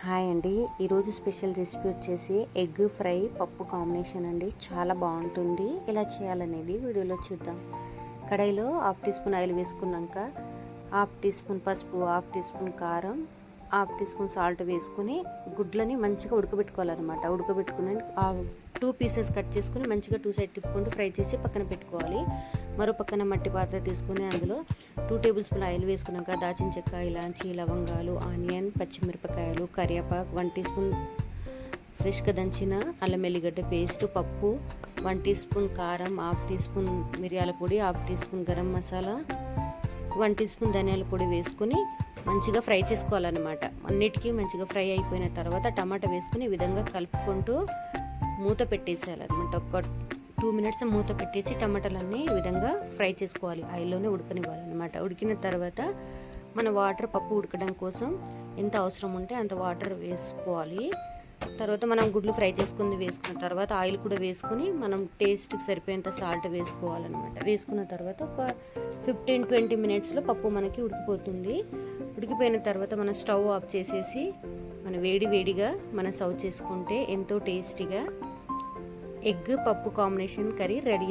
Hi అండి. ఈరోజు special recipe వచ్చేసి ఎగ్ ఫ్రై పప్పు కాంబినేషన్ అండి. చాలా బాగుంటుంది. ఎలా చేయాలనేది వీడియోలో చూద్దాం. కడాయిలో 1/2 టీ స్పూన్ ఆయిల్ వేసుకున్నాక 1/2 టీ స్పూన్ పసుపు, 1/2 టీ స్పూన్ కారం, 1/2 టీ స్పూన్ సాల్ట్ వేసుకుని గుడ్లని మంచిగా ఉడకబెట్టుకోవాలన్నమాట. ఉడకబెట్టుకుని 2 పీసెస్ కట్ చేసుకుని మంచిగా 2 సైడ్ తిప్పుకుంటూ ఫ్రై చేసి పక్కన పెట్టుకోవాలి. మరో పక్కన మట్టి పాత్ర తీసుకుని అందులో 2 టేబుల్ స్పూన్ ఆయిల్ వేసుకున్నాక దాచిన చెక్క, ఇలాచి, లవంగాలు, ఆనియన్, పచ్చిమిరపకాయలు, కరివేపాకు, 1 టీ స్పూన్ ఫ్రెష్గా దంచిన అల్లం వెల్లిగడ్డ పేస్ట్, పప్పు, 1 టీ స్పూన్ కారం, 1/2 టీ స్పూన్ మిరియాల పొడి, 1/2 teaspoon garam masala, 1 teaspoon ధనియాల పొడి వేసుకుని మంచిగా ఫ్రై చేసుకోవాలన్నమాట. అన్నిటికీ మంచిగా ఫ్రై అయిపోయిన తర్వాత టమాటా వేసుకుని ఈ విధంగా కలుపుకుంటూ మూత పెట్టేసేయాలన్నమాట. ఒక 2 మినిట్స్ మూత పెట్టేసి టమాటాలన్నీ ఈ విధంగా ఫ్రై చేసుకోవాలి. ఆయిల్లోనే ఉడకనివ్వాలన్నమాట. ఉడికిన తర్వాత మన వాటర్ పప్పు ఉడకడం కోసం ఎంత అవసరం ఉంటే అంత వాటర్ వేసుకోవాలి. తర్వాత మనం గుడ్లు ఫ్రై వేసుకున్న తర్వాత ఆయిల్ కూడా వేసుకుని మనం టేస్ట్కి సరిపోయేంత సాల్ట్ వేసుకోవాలన్నమాట. వేసుకున్న తర్వాత ఒక 15-20 మినిట్స్లో పప్పు మనకి ఉడికిపోతుంది. ఉడికిపోయిన తర్వాత మనం స్టవ్ ఆఫ్ చేసేసి మన వేడిగా మనం సర్వ్ చేసుకుంటే ఎంతో టేస్టీగా ఎగ్ పప్పు కాంబినేషన్ కర్రీ రెడీ.